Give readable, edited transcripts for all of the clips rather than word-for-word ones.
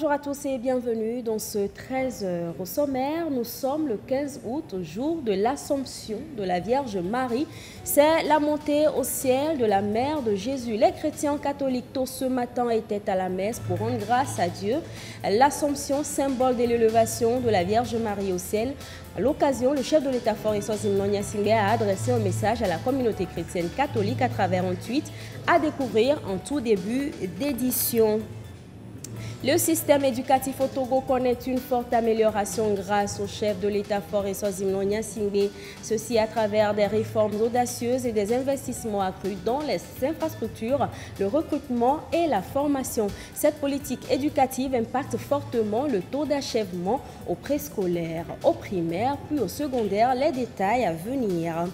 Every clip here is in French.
Bonjour à tous et bienvenue dans ce 13h au sommaire. Nous sommes le 15 août, jour de l'Assomption de la Vierge Marie. C'est la montée au ciel de la mère de Jésus. Les chrétiens catholiques tôt ce matin étaient à la messe pour rendre grâce à Dieu. L'Assomption, symbole de l'élévation de la Vierge Marie au ciel. À l'occasion, le chef de l'État Fort Eswazini Gnassingbé a adressé un message à la communauté chrétienne catholique à travers un tweet à découvrir en tout début d'édition. Le système éducatif au Togo connaît une forte amélioration grâce au chef de l'État Fort Eswazini Gnassingbé. Ceci à travers des réformes audacieuses et des investissements accrus dans les infrastructures, le recrutement et la formation. Cette politique éducative impacte fortement le taux d'achèvement au préscolaire, au primaire, puis au secondaire. Les détails à venir.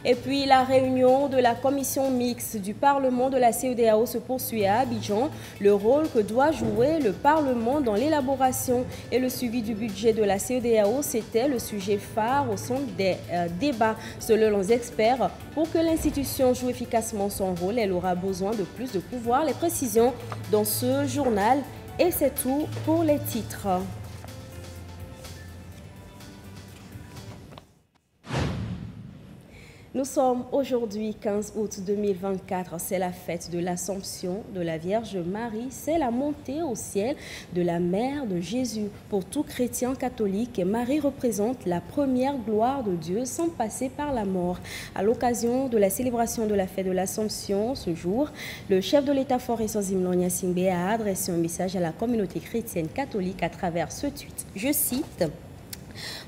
Et puis la réunion de la commission mixte du Parlement de la CEDEAO se poursuit à Abidjan. Le rôle que doit jouer le Parlement dans l'élaboration et le suivi du budget de la CEDEAO, c'était le sujet phare au centre des débats. Selon les experts, pour que l'institution joue efficacement son rôle, elle aura besoin de plus de pouvoir. Les précisions dans ce journal et c'est tout pour les titres. Nous sommes aujourd'hui 15 août 2024, c'est la fête de l'Assomption de la Vierge Marie, c'est la montée au ciel de la mère de Jésus. Pour tout chrétien catholique, Marie représente la première gloire de Dieu sans passer par la mort. À l'occasion de la célébration de la fête de l'Assomption, ce jour, le chef de l'État Fort Eswazini Gnassingbé a adressé un message à la communauté chrétienne catholique à travers ce tweet. Je cite: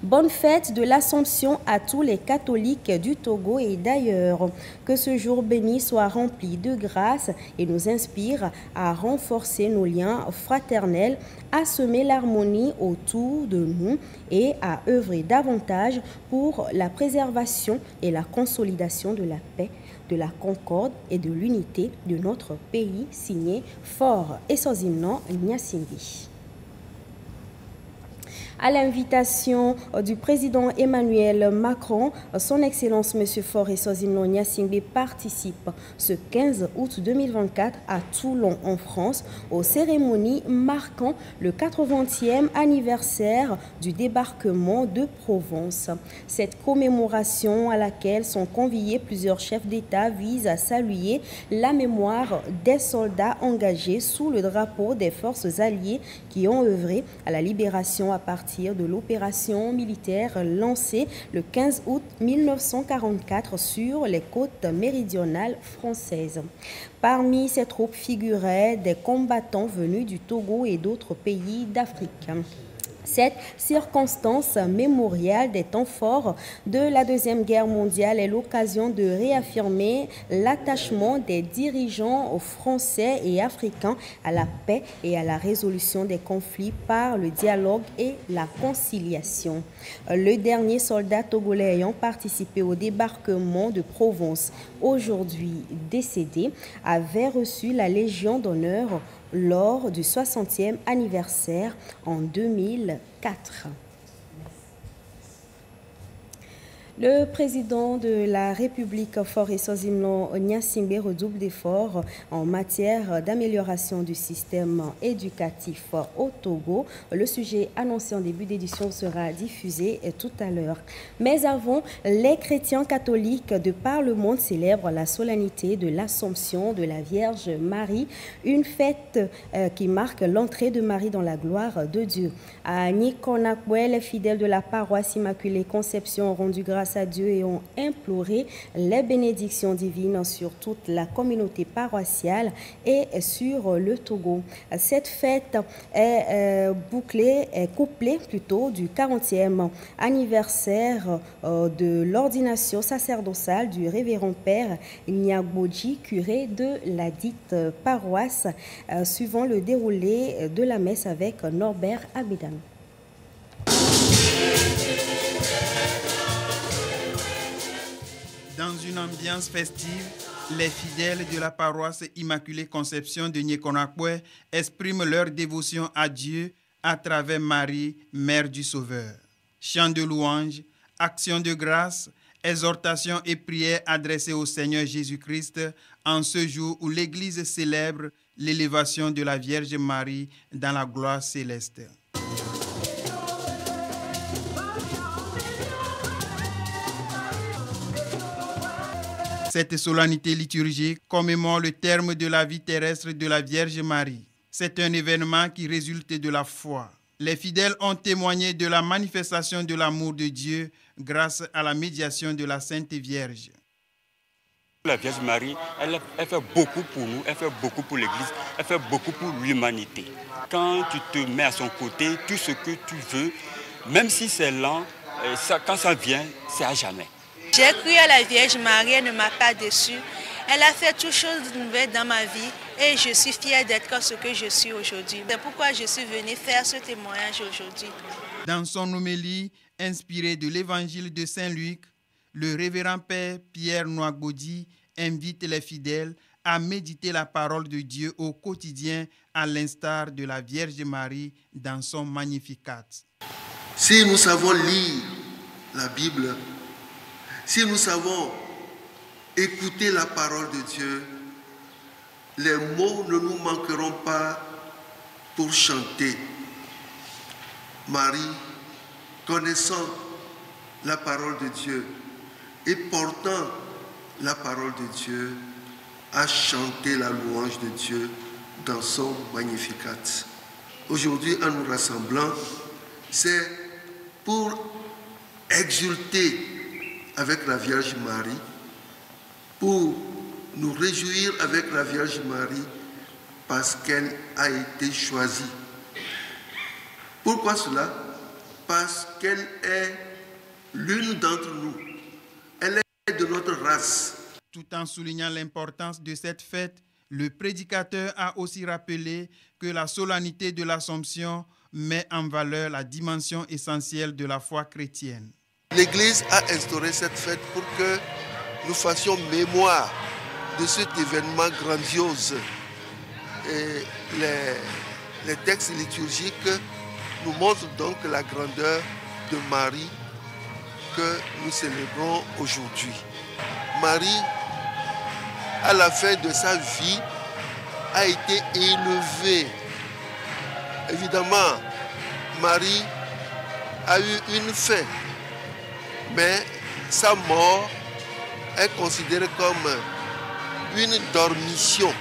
bonne fête de l'Assomption à tous les catholiques du Togo et d'ailleurs. Que ce jour béni soit rempli de grâce et nous inspire à renforcer nos liens fraternels, à semer l'harmonie autour de nous et à œuvrer davantage pour la préservation et la consolidation de la paix, de la concorde et de l'unité de notre pays. Signé Fort Eswazini Gnassingbé. À l'invitation du président Emmanuel Macron, son Excellence M. Fort Eswazini Gnassingbé participe ce 15 août 2024 à Toulon en France aux cérémonies marquant le 80e anniversaire du débarquement de Provence. Cette commémoration à laquelle sont conviés plusieurs chefs d'État vise à saluer la mémoire des soldats engagés sous le drapeau des forces alliées qui ont œuvré à la libération à partir de l'opération militaire lancée le 15 août 1944 sur les côtes méridionales françaises. Parmi ces troupes figuraient des combattants venus du Togo et d'autres pays d'Afrique. Cette circonstance mémoriale des temps forts de la Deuxième Guerre mondiale est l'occasion de réaffirmer l'attachement des dirigeants français et africains à la paix et à la résolution des conflits par le dialogue et la conciliation. Le dernier soldat togolais ayant participé au débarquement de Provence, aujourd'hui décédé, avait reçu la Légion d'honneur lors du 60e anniversaire en 2004. Le président de la République Fort Eswazini Gnassingbé redouble d'efforts en matière d'amélioration du système éducatif au Togo. Le sujet annoncé en début d'édition sera diffusé tout à l'heure. Mais avant, les chrétiens catholiques de par le monde célèbrent la solennité de l'Assomption de la Vierge Marie, une fête qui marque l'entrée de Marie dans la gloire de Dieu. À Nikonakwe, les fidèles de la paroisse Immaculée Conception ont rendu grâce à Dieu et ont imploré les bénédictions divines sur toute la communauté paroissiale et sur le Togo. Cette fête est couplée du 40e anniversaire de l'ordination sacerdotale du révérend père Nyagboji, curé de la dite paroisse, suivant le déroulé de la messe avec Norbert Abédan. Dans une ambiance festive, les fidèles de la paroisse Immaculée Conception de Nikonakwe expriment leur dévotion à Dieu à travers Marie, Mère du Sauveur. Chants de louange, actions de grâce, exhortations et prières adressées au Seigneur Jésus-Christ en ce jour où l'Église célèbre l'élévation de la Vierge Marie dans la gloire céleste. Cette solennité liturgique commémore le terme de la vie terrestre de la Vierge Marie. C'est un événement qui résulte de la foi. Les fidèles ont témoigné de la manifestation de l'amour de Dieu grâce à la médiation de la Sainte Vierge. La Vierge Marie, elle fait beaucoup pour nous, elle fait beaucoup pour l'Église, elle fait beaucoup pour l'humanité. Quand tu te mets à son côté, tout ce que tu veux, même si c'est lent, quand ça vient, c'est à jamais. J'ai cru à la Vierge Marie, elle ne m'a pas déçue. Elle a fait toutes choses de nouvelles dans ma vie et je suis fière d'être ce que je suis aujourd'hui. C'est pourquoi je suis venue faire ce témoignage aujourd'hui. Dans son homélie inspirée de l'évangile de Saint-Luc, le révérend père Pierre Nouagbodi invite les fidèles à méditer la parole de Dieu au quotidien à l'instar de la Vierge Marie dans son Magnificat. Si nous savons lire la Bible, si nous savons écouter la parole de Dieu, les mots ne nous manqueront pas pour chanter. Marie, connaissant la parole de Dieu et portant la parole de Dieu, a chanté la louange de Dieu dans son Magnificat. Aujourd'hui, en nous rassemblant, c'est pour exulter avec la Vierge Marie, pour nous réjouir avec la Vierge Marie parce qu'elle a été choisie. Pourquoi cela? Parce qu'elle est l'une d'entre nous. Elle est de notre race. Tout en soulignant l'importance de cette fête, le prédicateur a aussi rappelé que la solennité de l'Assomption met en valeur la dimension essentielle de la foi chrétienne. L'Église a instauré cette fête pour que nous fassions mémoire de cet événement grandiose. Et les textes liturgiques nous montrent donc la grandeur de Marie que nous célébrons aujourd'hui. Marie, à la fin de sa vie, a été élevée. Évidemment, Marie a eu une fin, mais sa mort est considérée comme une dormition.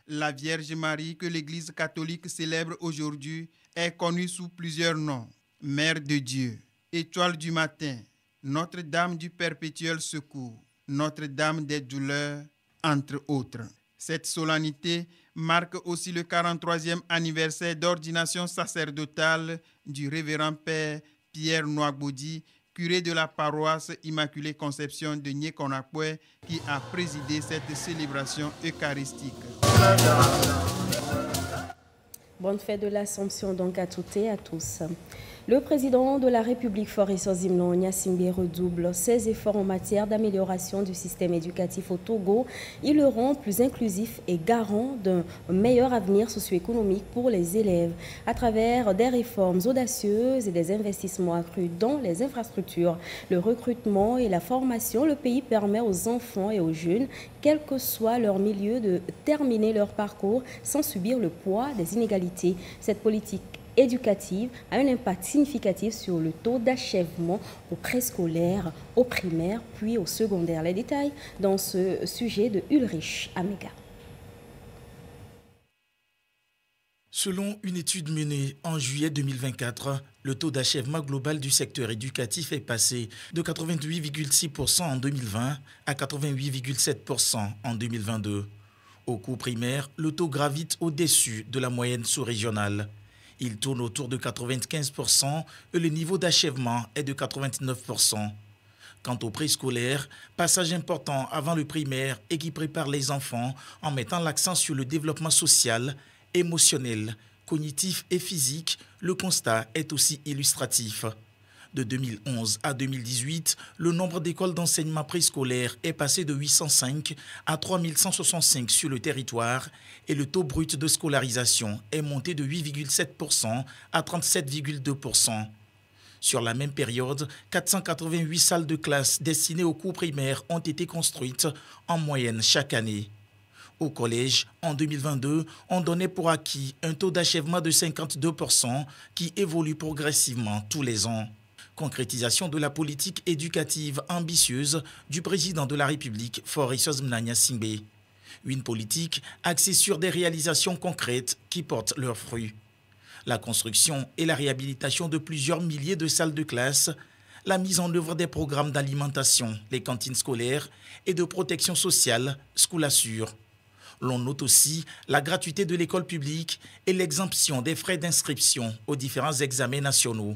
La Vierge Marie que l'Église catholique célèbre aujourd'hui est connue sous plusieurs noms. Mère de Dieu, Étoile du matin, Notre-Dame du perpétuel secours, Notre-Dame des douleurs, entre autres. Cette solennité marque aussi le 43e anniversaire d'ordination sacerdotale du révérend père Pierre Nouagbodi, curé de la paroisse Immaculée Conception de Nye-Konakwe, qui a présidé cette célébration eucharistique. Bonne fête de l'Assomption donc à toutes et à tous. Le président de la République, Faure Ozimlon Gnassingbé, redouble ses efforts en matière d'amélioration du système éducatif au Togo. Il le rend plus inclusif et garant d'un meilleur avenir socio-économique pour les élèves. À travers des réformes audacieuses et des investissements accrus dans les infrastructures, le recrutement et la formation, le pays permet aux enfants et aux jeunes, quel que soit leur milieu, de terminer leur parcours sans subir le poids des inégalités. Cette politique éducative a un impact significatif sur le taux d'achèvement au préscolaire, au primaire, puis au secondaire. Les détails dans ce sujet de Ulrich Amega. Selon une étude menée en juillet 2024, le taux d'achèvement global du secteur éducatif est passé de 88,6% en 2020 à 88,7% en 2022. Au cours primaire, le taux gravite au-dessus de la moyenne sous-régionale. Il tourne autour de 95% et le niveau d'achèvement est de 89%. Quant au préscolaire, passage important avant le primaire et qui prépare les enfants en mettant l'accent sur le développement social, émotionnel, cognitif et physique, le constat est aussi illustratif. De 2011 à 2018, le nombre d'écoles d'enseignement préscolaire est passé de 805 à 3165 sur le territoire et le taux brut de scolarisation est monté de 8,7% à 37,2%. Sur la même période, 488 salles de classe destinées aux cours primaires ont été construites en moyenne chaque année. Au collège, en 2022, on donnait pour acquis un taux d'achèvement de 52% qui évolue progressivement tous les ans. Concrétisation de la politique éducative ambitieuse du président de la République, Faure Sozmnanya Singbe. Une politique axée sur des réalisations concrètes qui portent leurs fruits. La construction et la réhabilitation de plusieurs milliers de salles de classe, la mise en œuvre des programmes d'alimentation, les cantines scolaires et de protection sociale, School Assure. L'on note aussi la gratuité de l'école publique et l'exemption des frais d'inscription aux différents examens nationaux.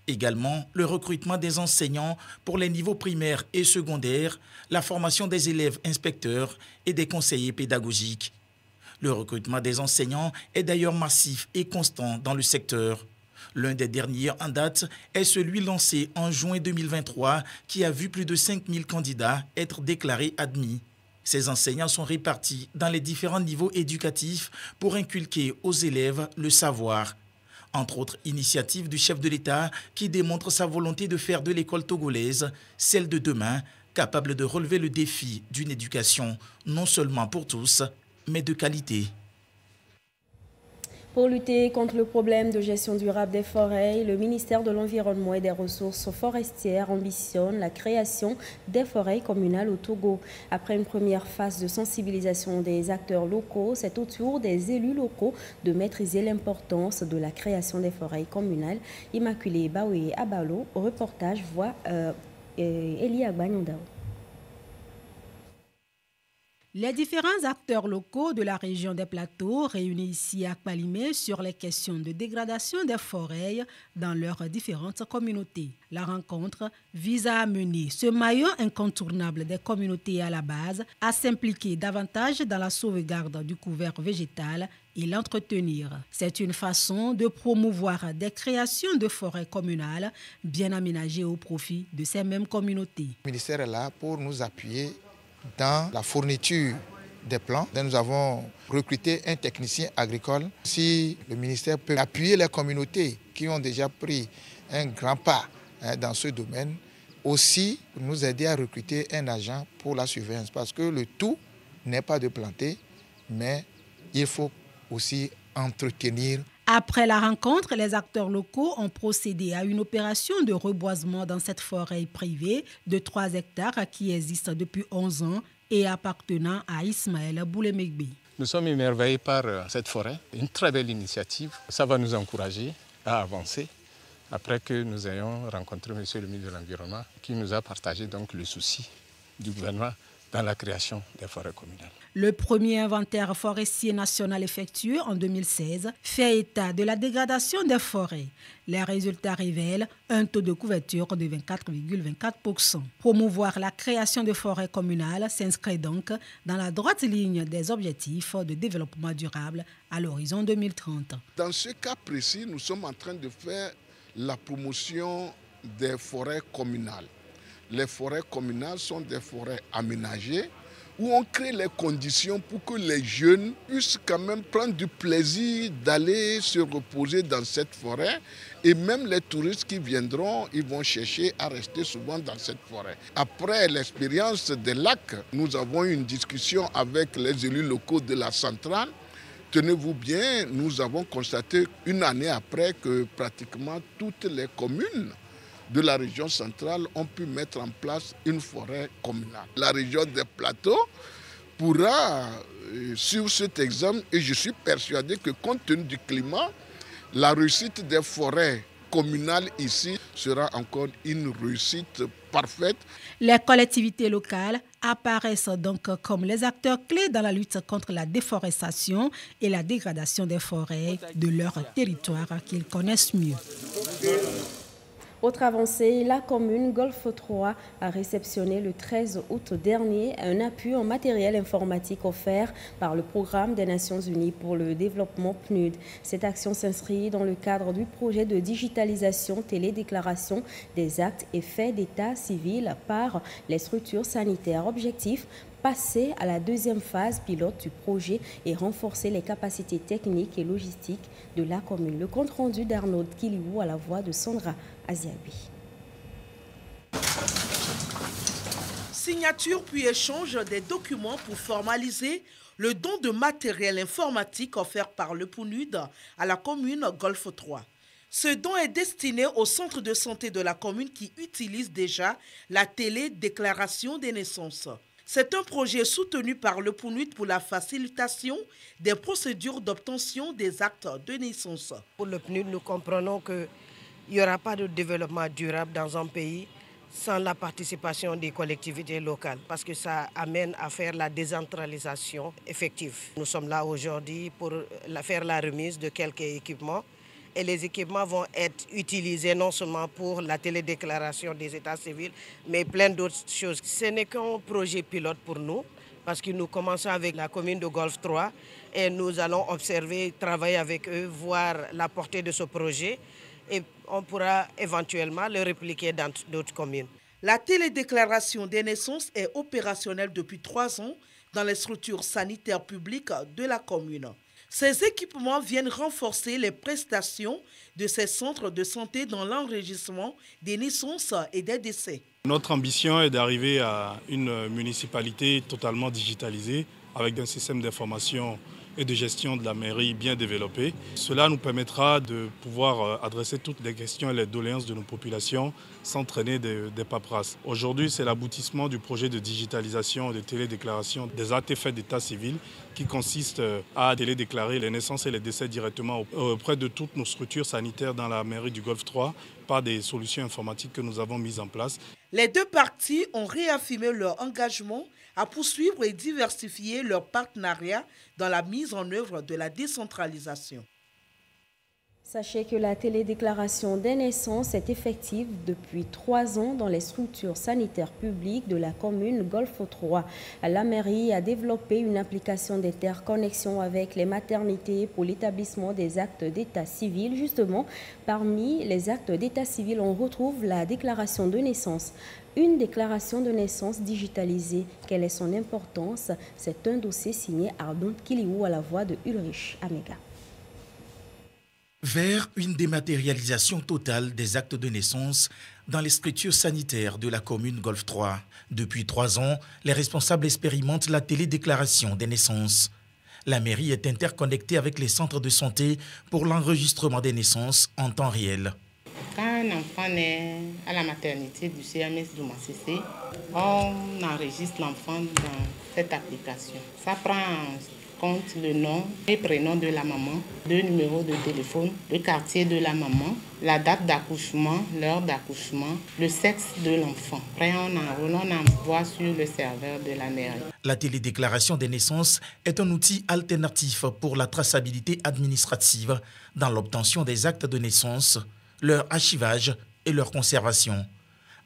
Également, le recrutement des enseignants pour les niveaux primaires et secondaires, la formation des élèves inspecteurs et des conseillers pédagogiques. Le recrutement des enseignants est d'ailleurs massif et constant dans le secteur. L'un des derniers en date est celui lancé en juin 2023 qui a vu plus de 5000 candidats être déclarés admis. Ces enseignants sont répartis dans les différents niveaux éducatifs pour inculquer aux élèves le savoir. Entre autres initiatives du chef de l'État qui démontre sa volonté de faire de l'école togolaise celle de demain, capable de relever le défi d'une éducation non seulement pour tous, mais de qualité. Pour lutter contre le problème de gestion durable des forêts, le ministère de l'Environnement et des Ressources forestières ambitionne la création des forêts communales au Togo. Après une première phase de sensibilisation des acteurs locaux, c'est au tour des élus locaux de maîtriser l'importance de la création des forêts communales. Immaculée Baoué Abalo, reportage voix Elie Agbanyondao. Les différents acteurs locaux de la région des Plateaux réunis ici à Kpalimé sur les questions de dégradation des forêts dans leurs différentes communautés. La rencontre vise à amener ce maillon incontournable des communautés à la base à s'impliquer davantage dans la sauvegarde du couvert végétal et l'entretenir. C'est une façon de promouvoir des créations de forêts communales bien aménagées au profit de ces mêmes communautés. Le ministère est là pour nous appuyer dans la fourniture des plans. Nous avons recruté un technicien agricole. Si le ministère peut appuyer les communautés qui ont déjà pris un grand pas dans ce domaine, aussi nous aider à recruter un agent pour la surveillance. Parce que le tout n'est pas de planter, mais il faut aussi entretenir. Après la rencontre, les acteurs locaux ont procédé à une opération de reboisement dans cette forêt privée de 3 hectares qui existe depuis 11 ans et appartenant à Ismaël Boulemegbe. Nous sommes émerveillés par cette forêt, une très belle initiative. Ça va nous encourager à avancer après que nous ayons rencontré M. le ministre de l'Environnement qui nous a partagé donc le souci du gouvernement dans la création des forêts communales. Le premier inventaire forestier national effectué en 2016 fait état de la dégradation des forêts. Les résultats révèlent un taux de couverture de 24,24%. Promouvoir la création de forêts communales s'inscrit donc dans la droite ligne des objectifs de développement durable à l'horizon 2030. Dans ce cas précis, nous sommes en train de faire la promotion des forêts communales. Les forêts communales sont des forêts aménagées où on crée les conditions pour que les jeunes puissent quand même prendre du plaisir d'aller se reposer dans cette forêt. Et même les touristes qui viendront, ils vont chercher à rester souvent dans cette forêt. Après l'expérience des lacs, nous avons eu une discussion avec les élus locaux de la centrale. Tenez-vous bien, nous avons constaté une année après que pratiquement toutes les communes de la région centrale ont pu mettre en place une forêt communale. La région des Plateaux pourra suivre cet exemple et je suis persuadé que compte tenu du climat, la réussite des forêts communales ici sera encore une réussite parfaite. Les collectivités locales apparaissent donc comme les acteurs clés dans la lutte contre la déforestation et la dégradation des forêts de leur territoire qu'ils connaissent mieux. Autre avancée, la commune Golfe 3 a réceptionné le 13 août dernier un appui en matériel informatique offert par le Programme des Nations Unies pour le développement PNUD. Cette action s'inscrit dans le cadre du projet de digitalisation télédéclaration des actes et faits d'état civil par les structures sanitaires. Objectif: passer à la deuxième phase pilote du projet et renforcer les capacités techniques et logistiques de la commune. Le compte rendu d'Arnaud Kiliou à la voix de Sandra Aziabi. Signature puis échange des documents pour formaliser le don de matériel informatique offert par le PNUD à la commune Golfe 3. Ce don est destiné au centre de santé de la commune qui utilise déjà la télédéclaration des naissances. C'est un projet soutenu par le PNUD pour la facilitation des procédures d'obtention des actes de naissance. Pour le PNUD, nous comprenons qu'il n'y aura pas de développement durable dans un pays sans la participation des collectivités locales, parce que ça amène à faire la décentralisation effective. Nous sommes là aujourd'hui pour faire la remise de quelques équipements. Et les équipements vont être utilisés non seulement pour la télédéclaration des états civils, mais plein d'autres choses. Ce n'est qu'un projet pilote pour nous, parce que nous commençons avec la commune de Golfe 3 et nous allons observer, travailler avec eux, voir la portée de ce projet et on pourra éventuellement le répliquer dans d'autres communes. La télédéclaration des naissances est opérationnelle depuis 3 ans dans les structures sanitaires publiques de la commune. Ces équipements viennent renforcer les prestations de ces centres de santé dans l'enregistrement des naissances et des décès. Notre ambition est d'arriver à une municipalité totalement digitalisée avec un système d'information et de gestion de la mairie bien développé. Cela nous permettra de pouvoir adresser toutes les questions et les doléances de nos populations sans traîner des paperasses. Aujourd'hui, c'est l'aboutissement du projet de digitalisation et de télédéclaration des actes et faits d'état civil qui consiste à télédéclarer les naissances et les décès directement auprès de toutes nos structures sanitaires dans la mairie du Golfe 3 par des solutions informatiques que nous avons mises en place. Les deux parties ont réaffirmé leur engagement à poursuivre et diversifier leur partenariat dans la mise en œuvre de la décentralisation. Sachez que la télédéclaration des naissances est effective depuis 3 ans dans les structures sanitaires publiques de la commune Golfe 3. La mairie a développé une application d'interconnexion avec les maternités pour l'établissement des actes d'état civil. Justement, parmi les actes d'état civil, on retrouve la déclaration de naissance. Une déclaration de naissance digitalisée. Quelle est son importance? C'est un dossier signé Ardon Kiliou à la voix de Ulrich Amega. Vers une dématérialisation totale des actes de naissance dans les structures sanitaires de la commune Golfe 3. Depuis 3 ans, les responsables expérimentent la télédéclaration des naissances. La mairie est interconnectée avec les centres de santé pour l'enregistrement des naissances en temps réel. Quand un enfant naît à la maternité du CMS du Massissé, on enregistre l'enfant dans cette application. Ça prend en compte le nom et prénom de la maman, 2 numéros de téléphone, le quartier de la maman, la date d'accouchement, l'heure d'accouchement, le sexe de l'enfant. Après, on envoie sur le serveur de la mairie. La télédéclaration des naissances est un outil alternatif pour la traçabilité administrative dans l'obtention des actes de naissance, leur archivage et leur conservation.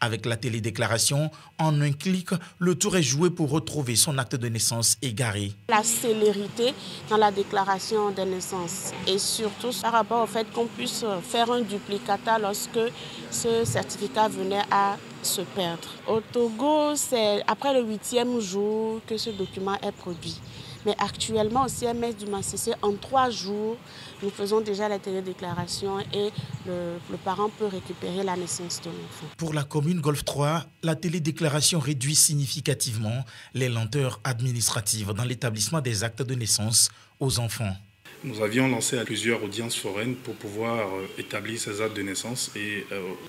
Avec la télédéclaration, en un clic, le tour est joué pour retrouver son acte de naissance égaré. La célérité dans la déclaration des naissances et surtout par rapport au fait qu'on puisse faire un duplicata lorsque ce certificat venait à se perdre. Au Togo, c'est après le 8e jour que ce document est produit. Mais actuellement, au CMS du Massissé, en 3 jours, nous faisons déjà la télédéclaration et le parent peut récupérer la naissance de l'enfant. Pour la commune Golfe 3, la télédéclaration réduit significativement les lenteurs administratives dans l'établissement des actes de naissance aux enfants. Nous avions lancé plusieurs audiences foraines pour pouvoir établir ces actes de naissance et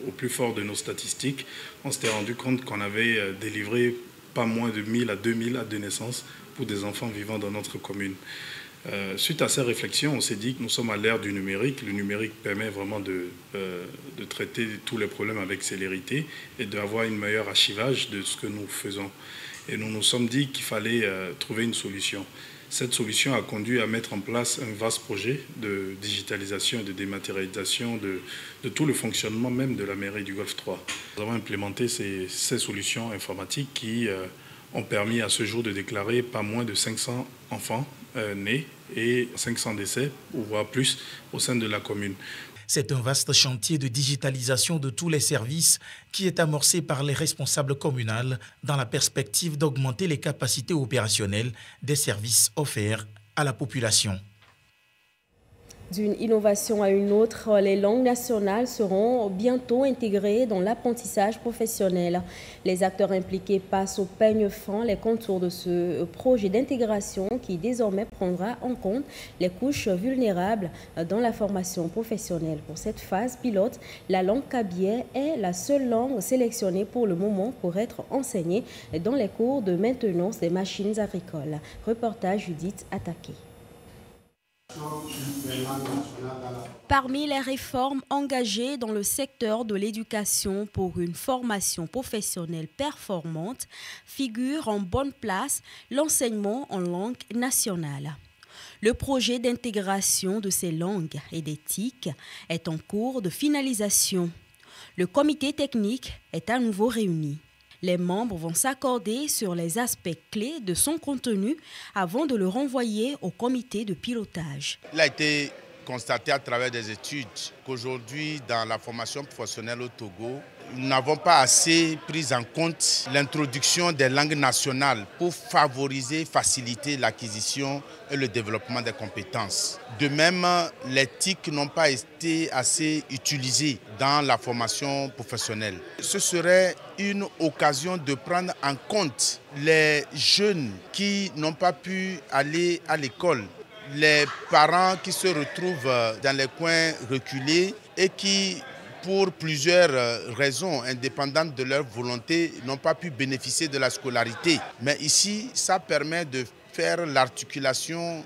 au plus fort de nos statistiques, on s'était rendu compte qu'on avait délivré pas moins de 1000 à 2000 actes de naissance pour des enfants vivant dans notre commune. Suite à ces réflexions, on s'est dit que nous sommes à l'ère du numérique. Le numérique permet vraiment de traiter tous les problèmes avec célérité et d'avoir un meilleur archivage de ce que nous faisons. Et nous nous sommes dit qu'il fallait trouver une solution. Cette solution a conduit à mettre en place un vaste projet de digitalisation et de dématérialisation de tout le fonctionnement même de la mairie du Golfe 3. Nous avons implémenté ces solutions informatiques qui ont permis à ce jour de déclarer pas moins de 500 enfants nés et 500 décès, voire plus, au sein de la commune. C'est un vaste chantier de digitalisation de tous les services qui est amorcé par les responsables communaux dans la perspective d'augmenter les capacités opérationnelles des services offerts à la population. D'une innovation à une autre, les langues nationales seront bientôt intégrées dans l'apprentissage professionnel. Les acteurs impliqués passent au peigne fin les contours de ce projet d'intégration qui désormais prendra en compte les couches vulnérables dans la formation professionnelle. Pour cette phase pilote, la langue kabyé est la seule langue sélectionnée pour le moment pour être enseignée dans les cours de maintenance des machines agricoles. Reportage Judith Attaqué. Parmi les réformes engagées dans le secteur de l'éducation pour une formation professionnelle performante, figure en bonne place l'enseignement en langue nationale. Le projet d'intégration de ces langues et d'éthique est en cours de finalisation. Le comité technique est à nouveau réuni. Les membres vont s'accorder sur les aspects clés de son contenu avant de le renvoyer au comité de pilotage. Il a été constaté à travers des études qu'aujourd'hui, dans la formation professionnelle au Togo, nous n'avons pas assez pris en compte l'introduction des langues nationales pour favoriser, faciliter l'acquisition et le développement des compétences. De même, les TIC n'ont pas été assez utilisées dans la formation professionnelle. Ce serait une occasion de prendre en compte les jeunes qui n'ont pas pu aller à l'école, les parents qui se retrouvent dans les coins reculés et qui, pour plusieurs raisons indépendantes de leur volonté, n'ont pas pu bénéficier de la scolarité. Mais ici, ça permet de faire l'articulation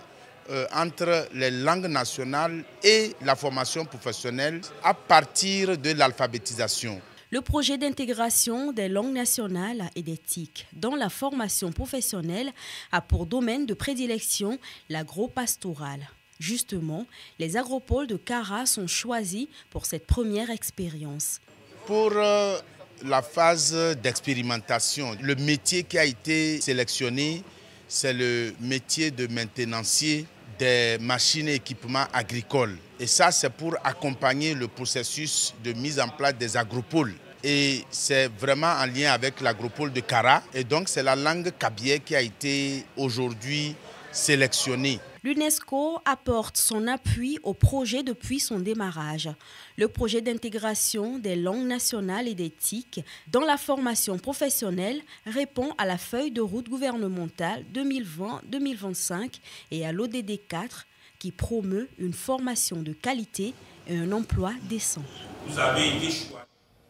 entre les langues nationales et la formation professionnelle à partir de l'alphabétisation. Le projet d'intégration des langues nationales et des TIC dans la formation professionnelle a pour domaine de prédilection l'agro-pastoral. Justement, les agropoles de Kara sont choisis pour cette première expérience. Pour la phase d'expérimentation, le métier qui a été sélectionné, c'est le métier de maintenancier des machines et équipements agricoles. Et ça, c'est pour accompagner le processus de mise en place des agropoles. Et c'est vraiment en lien avec l'agropole de Kara. Et donc, c'est la langue kabyé qui a été aujourd'hui sélectionnée. L'UNESCO apporte son appui au projet depuis son démarrage. Le projet d'intégration des langues nationales et des TIC dans la formation professionnelle répond à la feuille de route gouvernementale 2020-2025 et à l'ODD 4 qui promeut une formation de qualité et un emploi décent. Vous avez été choisi.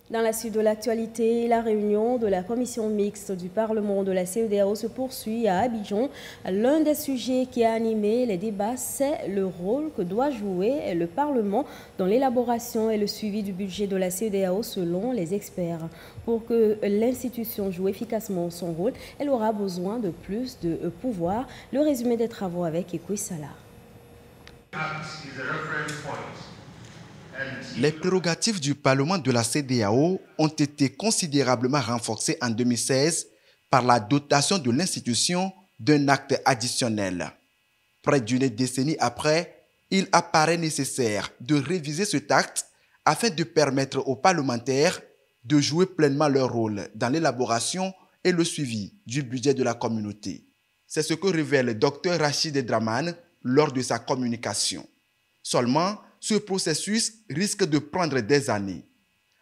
Dans la suite de l'actualité, la réunion de la commission mixte du Parlement de la CEDEAO se poursuit à Abidjan. L'un des sujets qui a animé les débats, c'est le rôle que doit jouer le Parlement dans l'élaboration et le suivi du budget de la CEDEAO selon les experts. Pour que l'institution joue efficacement son rôle, elle aura besoin de plus de pouvoir. Le résumé des travaux avec Ekoui Salah. Les prérogatives du Parlement de la CEDEAO ont été considérablement renforcées en 2016 par la dotation de l'institution d'un acte additionnel. Près d'une décennie après, il apparaît nécessaire de réviser cet acte afin de permettre aux parlementaires de jouer pleinement leur rôle dans l'élaboration et le suivi du budget de la communauté. C'est ce que révèle le Dr Rachid Draman lors de sa communication. Seulement, ce processus risque de prendre des années.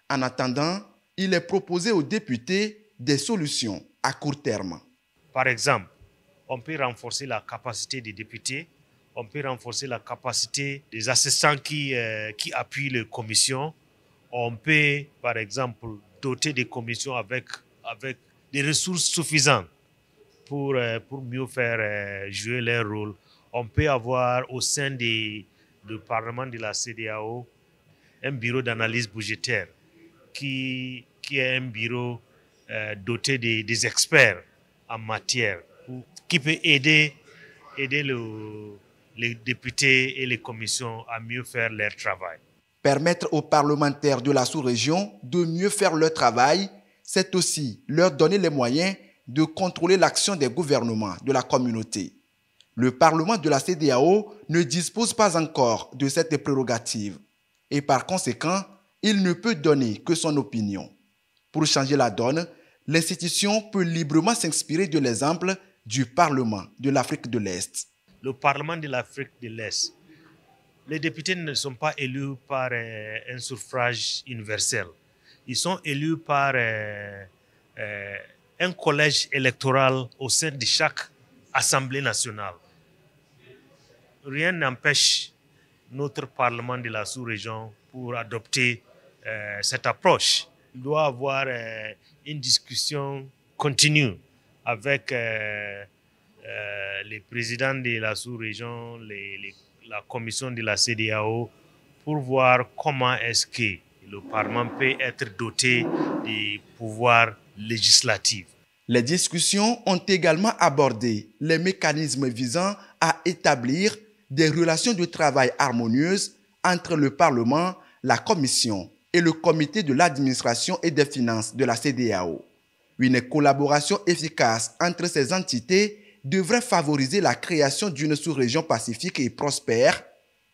En attendant, il est proposé aux députés des solutions à court terme. Par exemple, on peut renforcer la capacité des députés, on peut renforcer la capacité des assistants qui appuient les commissions, on peut, par exemple, doter des commissions avec des ressources suffisantes pour mieux faire jouer leur rôle. On peut avoir au sein du Parlement de la CEDEAO un bureau d'analyse budgétaire qui est un bureau doté des experts en matière qui peut aider les députés et les commissions à mieux faire leur travail. Permettre aux parlementaires de la sous-région de mieux faire leur travail, c'est aussi leur donner les moyens de contrôler l'action des gouvernements de la communauté. Le Parlement de la CEDEAO ne dispose pas encore de cette prérogative et par conséquent, il ne peut donner que son opinion. Pour changer la donne, l'institution peut librement s'inspirer de l'exemple du Parlement de l'Afrique de l'Est. Le Parlement de l'Afrique de l'Est, les députés ne sont pas élus par un suffrage universel. Ils sont élus par un collège électoral au sein de chaque Assemblée nationale. Rien n'empêche notre Parlement de la sous-région pour adopter cette approche. Il doit y avoir une discussion continue avec les présidents de la sous-région, la commission de la CEDEAO, pour voir comment est-ce que le Parlement peut être doté des pouvoirs législatifs. Les discussions ont également abordé les mécanismes visant à établir des relations de travail harmonieuses entre le Parlement, la Commission et le Comité de l'administration et des finances de la CEDEAO. Une collaboration efficace entre ces entités devrait favoriser la création d'une sous-région pacifique et prospère,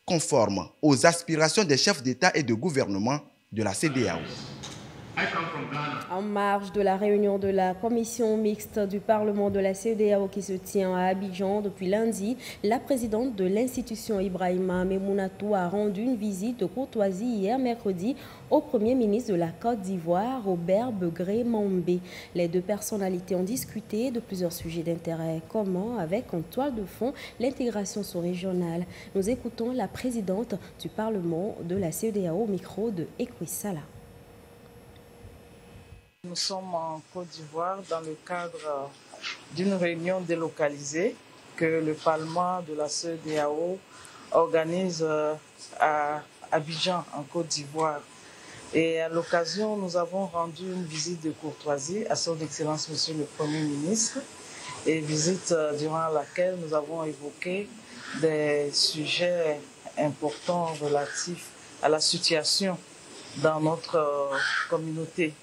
conforme aux aspirations des chefs d'État et de gouvernement de la CEDEAO. En marge de la réunion de la commission mixte du Parlement de la CEDEAO qui se tient à Abidjan depuis lundi, la présidente de l'institution Ibrahima Memounatou a rendu une visite de courtoisie hier mercredi au Premier ministre de la Côte d'Ivoire, Robert Begré-Mambé. Les deux personnalités ont discuté de plusieurs sujets d'intérêt commun avec en toile de fond l'intégration sous-régionale. Nous écoutons la présidente du Parlement de la CEDEAO au micro de Ekwissala. Nous sommes en Côte d'Ivoire dans le cadre d'une réunion délocalisée que le Parlement de la CEDEAO organise à Abidjan, en Côte d'Ivoire. Et à l'occasion, nous avons rendu une visite de courtoisie à son Excellence Monsieur le Premier ministre, et visite durant laquelle nous avons évoqué des sujets importants relatifs à la situation dans notre communauté.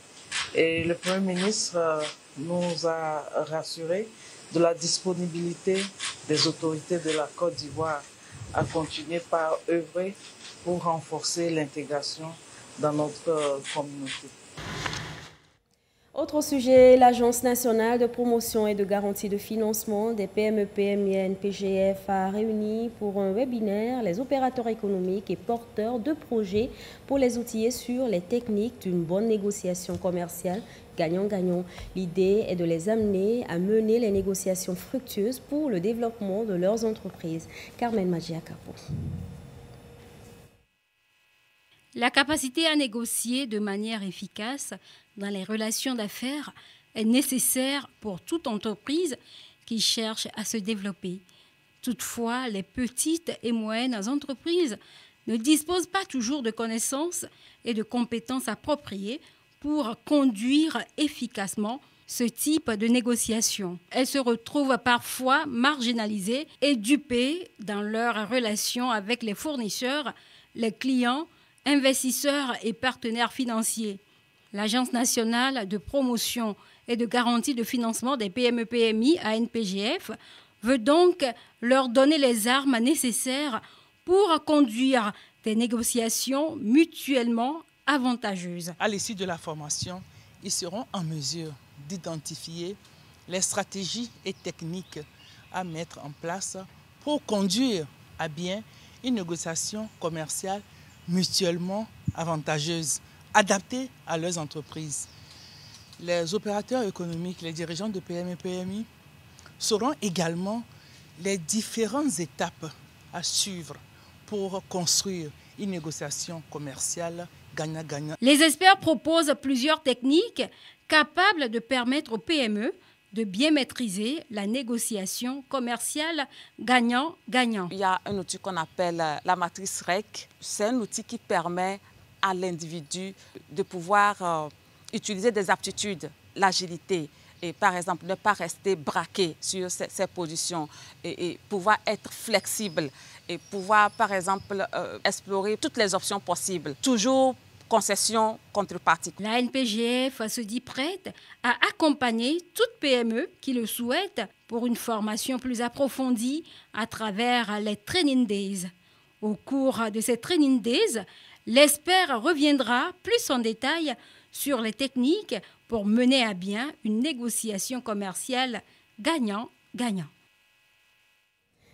Et le Premier ministre nous a rassuré de la disponibilité des autorités de la Côte d'Ivoire à continuer par œuvrer pour renforcer l'intégration dans notre communauté. Autre sujet, l'Agence nationale de promotion et de garantie de financement des PME-PMI ANPGF a réuni pour un webinaire les opérateurs économiques et porteurs de projets pour les outiller sur les techniques d'une bonne négociation commerciale gagnant-gagnant. L'idée est de les amener à mener les négociations fructueuses pour le développement de leurs entreprises. Carmen Magia-Capo. La capacité à négocier de manière efficace dans les relations d'affaires est nécessaire pour toute entreprise qui cherche à se développer. Toutefois, les petites et moyennes entreprises ne disposent pas toujours de connaissances et de compétences appropriées pour conduire efficacement ce type de négociation. Elles se retrouvent parfois marginalisées et dupées dans leurs relations avec les fournisseurs, les clients, investisseurs et partenaires financiers. L'Agence nationale de promotion et de garantie de financement des PME-PMI ANPGF veut donc leur donner les armes nécessaires pour conduire des négociations mutuellement avantageuses. À l'issue de la formation, ils seront en mesure d'identifier les stratégies et techniques à mettre en place pour conduire à bien une négociation commerciale mutuellement avantageuse, adaptées à leurs entreprises. Les opérateurs économiques, les dirigeants de PME-PMI sauront également les différentes étapes à suivre pour construire une négociation commerciale gagnant-gagnant. Les experts proposent plusieurs techniques capables de permettre aux PME de bien maîtriser la négociation commerciale gagnant-gagnant. Il y a un outil qu'on appelle la matrice REC. C'est un outil qui permet à l'individu de pouvoir utiliser des aptitudes, l'agilité, et par exemple ne pas rester braqué sur ses positions et pouvoir être flexible et pouvoir par exemple explorer toutes les options possibles, toujours concession contrepartie. La ANPGF se dit prête à accompagner toute PME qui le souhaite pour une formation plus approfondie à travers les Training Days. Au cours de ces Training Days, l'expert reviendra plus en détail sur les techniques pour mener à bien une négociation commerciale gagnant-gagnant.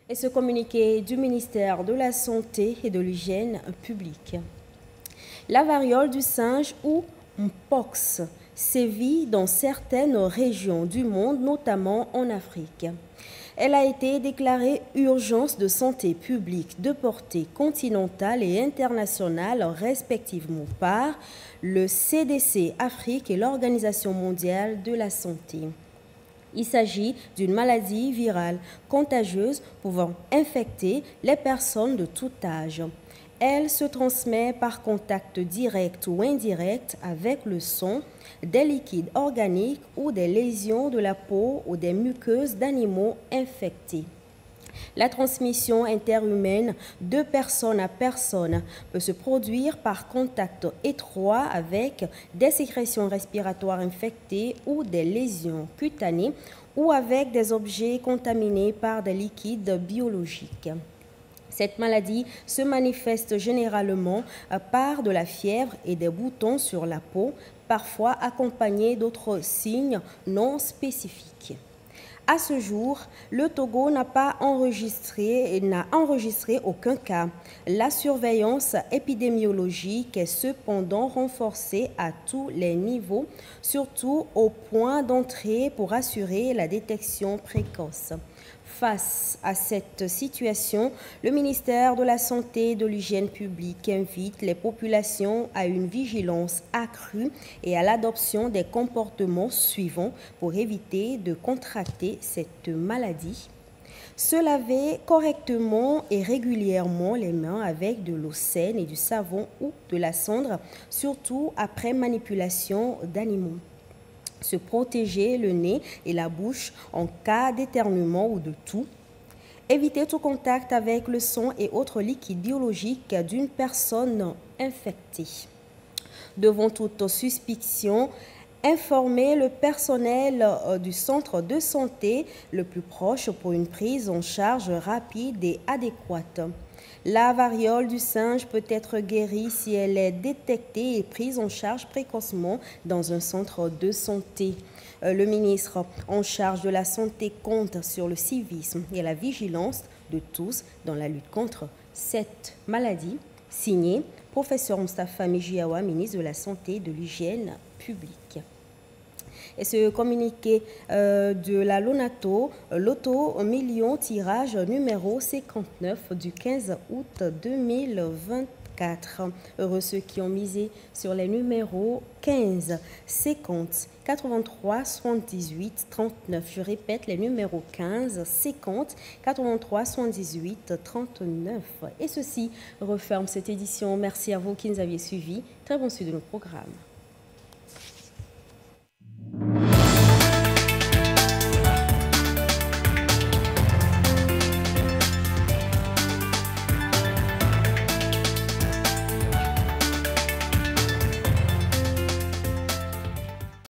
Et ce communiqué du ministère de la Santé et de l'Hygiène publique. La variole du singe ou Mpox sévit dans certaines régions du monde, notamment en Afrique. Elle a été déclarée urgence de santé publique de portée continentale et internationale, respectivement par le CDC Afrique et l'Organisation mondiale de la santé. Il s'agit d'une maladie virale contagieuse pouvant infecter les personnes de tout âge. Elle se transmet par contact direct ou indirect avec le sang, des liquides organiques ou des lésions de la peau ou des muqueuses d'animaux infectés. La transmission interhumaine de personne à personne peut se produire par contact étroit avec des sécrétions respiratoires infectées ou des lésions cutanées ou avec des objets contaminés par des liquides biologiques. Cette maladie se manifeste généralement par de la fièvre et des boutons sur la peau, parfois accompagnés d'autres signes non spécifiques. À ce jour, le Togo n'a enregistré aucun cas. La surveillance épidémiologique est cependant renforcée à tous les niveaux, surtout au point d'entrée pour assurer la détection précoce. Face à cette situation, le ministère de la Santé et de l'Hygiène publique invite les populations à une vigilance accrue et à l'adoption des comportements suivants pour éviter de contracter cette maladie. Se laver correctement et régulièrement les mains avec de l'eau saine et du savon ou de la cendre, surtout après manipulation d'animaux. Se protéger le nez et la bouche en cas d'éternuement ou de toux. Éviter tout contact avec le sang et autres liquides biologiques d'une personne infectée. Devant toute suspicion, informer le personnel du centre de santé le plus proche pour une prise en charge rapide et adéquate. La variole du singe peut être guérie si elle est détectée et prise en charge précocement dans un centre de santé. Le ministre en charge de la santé compte sur le civisme et la vigilance de tous dans la lutte contre cette maladie. Signé professeur Moustapha Mijiawa, ministre de la Santé et de l'Hygiène publique. Et ce communiqué de la Lonato, Loto Million tirage numéro 59 du 15 août 2024. Heureux ceux qui ont misé sur les numéros 15, 50, 83, 78, 39. Je répète les numéros 15, 50, 83, 78, 39. Et ceci referme cette édition. Merci à vous qui nous aviez suivis. Très bon suivi de nos programmes.